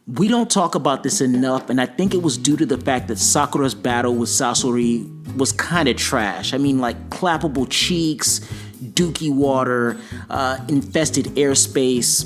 We don't talk about this enough, and I think it was due to the fact that Sakura's battle with Sasori was kind of trash. I mean, like clappable cheeks, dookie water, infested airspace,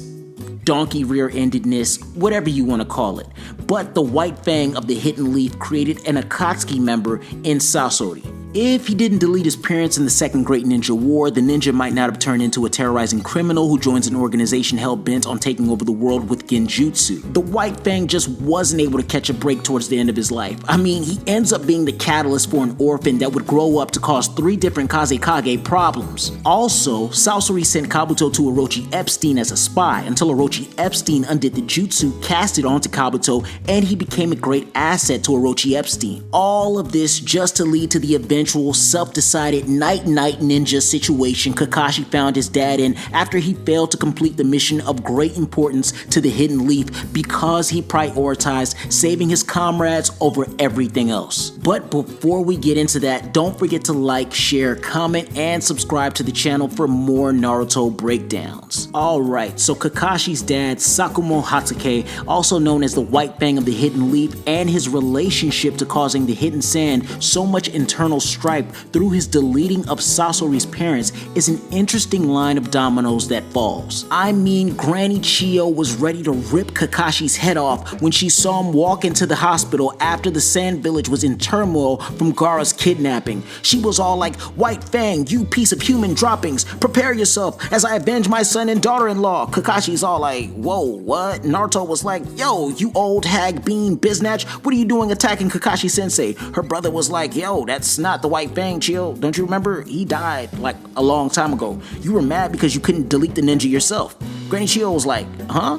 donkey rear-endedness, whatever you want to call it. But the White Fang of the Hidden Leaf created an Akatsuki member in Sasori. If he didn't delete his parents in the Second Great Ninja War, the ninja might not have turned into a terrorizing criminal who joins an organization hell-bent on taking over the world with genjutsu. The White Fang just wasn't able to catch a break towards the end of his life. I mean, he ends up being the catalyst for an orphan that would grow up to cause 3 different Kazekage problems. Also, Sasori sent Kabuto to Orochi Epstein as a spy until Orochi Epstein undid the jutsu, cast it onto Kabuto, and he became a great asset to Orochi Epstein. All of this just to lead to the eventual self-decided night-night ninja situation Kakashi found his dad in after he failed to complete the mission of great importance to the Hidden Leaf because he prioritized saving his comrades over everything else. But before we get into that, don't forget to like, share, comment, and subscribe to the channel for more Naruto breakdowns. Alright, so Kakashi's dad, Sakumo Hatake, also known as the White Fang of the Hidden Leaf, and his relationship to causing the Hidden Sand so much internal stripe through his deleting of Sasori's parents is an interesting line of dominoes that falls. I mean, Granny Chiyo was ready to rip Kakashi's head off when she saw him walk into the hospital after the Sand Village was in turmoil from Gaara's kidnapping. She was all like, "White Fang, you piece of human droppings, prepare yourself as I avenge my son and daughter-in-law." Kakashi's all like, "Whoa, what?" Naruto was like, "Yo, you old hag bean biznatch, what are you doing attacking Kakashi sensei?" Her brother was like, "Yo, that's not the White Fang, chill. Don't you remember? He died like a long time ago. You were mad because you couldn't delete the ninja yourself." Granny Chiyo was like, "Huh?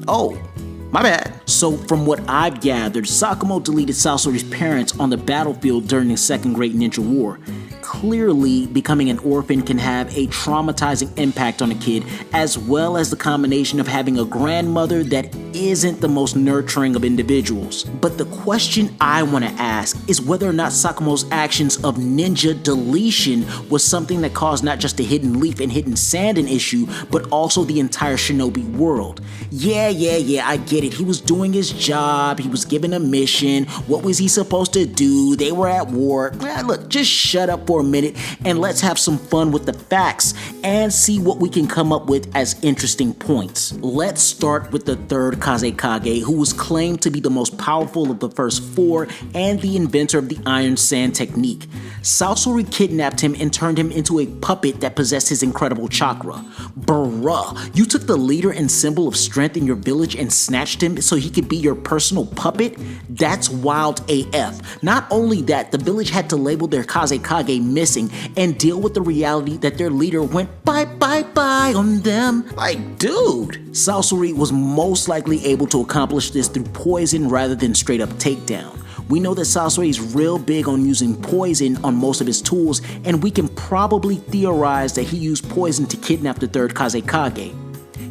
Oh, my bad." So from what I've gathered, Sakumo deleted Sasori's parents on the battlefield during the Second Great Ninja War. Clearly, becoming an orphan can have a traumatizing impact on a kid, as well as the combination of having a grandmother that isn't the most nurturing of individuals. But the question I want to ask is whether or not Sakumo's actions of ninja deletion was something that caused not just the Hidden Leaf and Hidden Sand an issue, but also the entire shinobi world. Yeah, I get it. He was doing his job, he was given a mission, what was he supposed to do? They were at war. Look, just shut up for a minute and let's have some fun with the facts and see what we can come up with as interesting points. Let's start with the third Kazekage, who was claimed to be the most powerful of the first 4 and the inventor of the Iron Sand technique. Sasori kidnapped him and turned him into a puppet that possessed his incredible chakra. Bruh, you took the leader and symbol of strength in your village and snatched him so he could be your personal puppet? That's wild AF. Not only that, the village had to label their Kazekage missing and deal with the reality that their leader went bye on them. Like, dude. Sasori was most likely able to accomplish this through poison rather than straight up takedown. We know that Sasori is real big on using poison on most of his tools, and we can probably theorize that he used poison to kidnap the third Kazekage.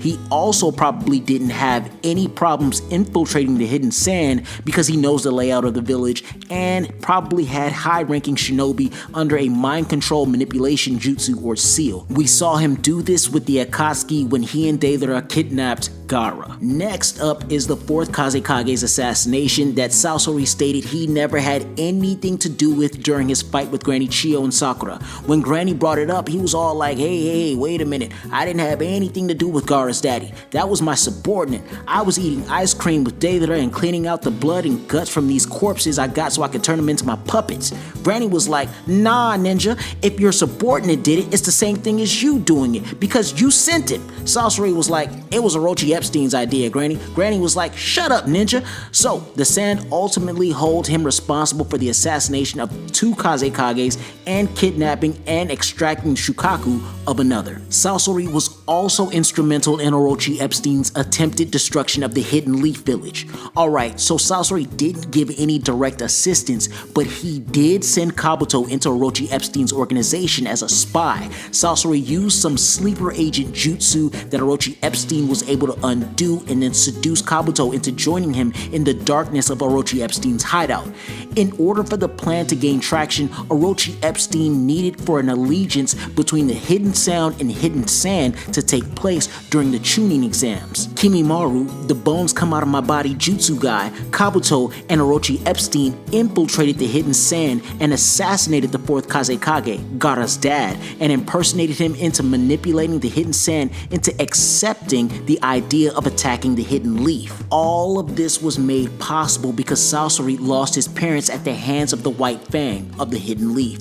He also probably didn't have any problems infiltrating the Hidden Sand because he knows the layout of the village and probably had high-ranking shinobi under a mind control manipulation jutsu or seal. We saw him do this with the Akatsuki when he and Deidara kidnapped Gaara. Next up is the fourth Kazekage's assassination that Sasori stated he never had anything to do with during his fight with Granny Chiyo and Sakura. When Granny brought it up, he was all like, hey, wait a minute, I didn't have anything to do with Gaara's daddy. That was my subordinate. I was eating ice cream with Deidara and cleaning out the blood and guts from these corpses I got so I could turn them into my puppets. Granny was like, nah, ninja, if your subordinate did it, it's the same thing as you doing it because you sent him. Sasori was like, it was Orochi Epstein's idea, Granny. Granny was like, shut up, ninja. So the Sand ultimately hold him responsible for the assassination of 2 Kazekages and kidnapping and extracting Shukaku of another. Sasori was also instrumental in Orochi Epstein's attempted destruction of the Hidden Leaf Village. Alright, so Sasori didn't give any direct assistance, but he did send Kabuto into Orochi Epstein's organization as a spy. Sasori used some sleeper agent jutsu that Orochi Epstein was able to undo and then seduce Kabuto into joining him in the darkness of Orochi Epstein's hideout. In order for the plan to gain traction, Orochi Epstein needed for an allegiance between the Hidden Sound and Hidden Sand to take place during the Chunin exams. Kimimaru, the bones come out of my body jutsu guy, Kabuto, and Orochi Epstein infiltrated the hidden sand and assassinated the 4th Kazekage, Gaara's dad, and impersonated him into manipulating the hidden sand into accepting the idea of attacking the hidden leaf. All of this was made possible because Sasori lost his parents at the hands of the White Fang of the hidden leaf.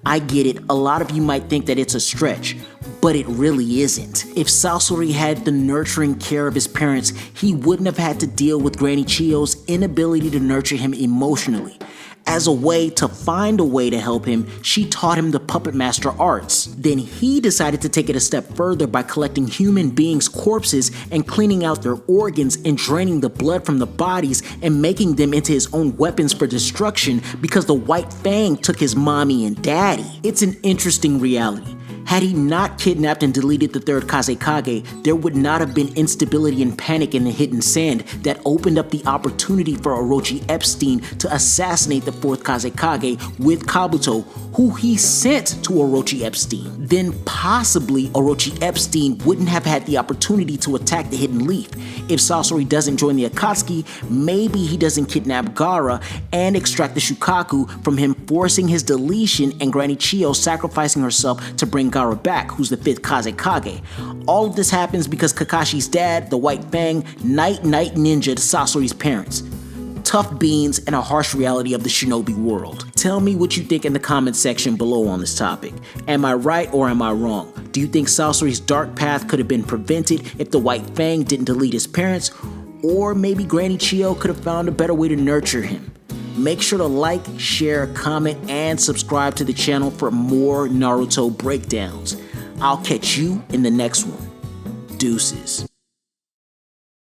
I get it, a lot of you might think that it's a stretch, but it really isn't. If Sasori had the nurturing care of his parents, he wouldn't have had to deal with Granny Chiyo's inability to nurture him emotionally. As a way to find a way to help him, she taught him the puppet master arts. Then he decided to take it a step further by collecting human beings' corpses and cleaning out their organs and draining the blood from the bodies and making them into his own weapons for destruction because the White Fang took his mommy and daddy. It's an interesting reality. Had he not kidnapped and deleted the 3rd Kazekage, there would not have been instability and panic in the hidden sand that opened up the opportunity for Orochi Epstein to assassinate the 4th Kazekage with Kabuto, who he sent to Orochi Epstein. Then possibly Orochi Epstein wouldn't have had the opportunity to attack the hidden leaf. If Sasori doesn't join the Akatsuki, maybe he doesn't kidnap Gaara and extract the Shukaku from him forcing his deletion and Granny Chiyo sacrificing herself to bring Gaara back, who's the 5th Kazekage. All of this happens because Kakashi's dad, the White Fang, night ninja'd Sasori's parents. Tough beans and a harsh reality of the shinobi world. Tell me what you think in the comment section below on this topic. Am I right or am I wrong? Do you think Sasori's dark path could have been prevented if the White Fang didn't delete his parents? Or maybe Granny Chiyo could have found a better way to nurture him? Make sure to like, share, comment, and subscribe to the channel for more Naruto breakdowns. I'll catch you in the next one. Deuces.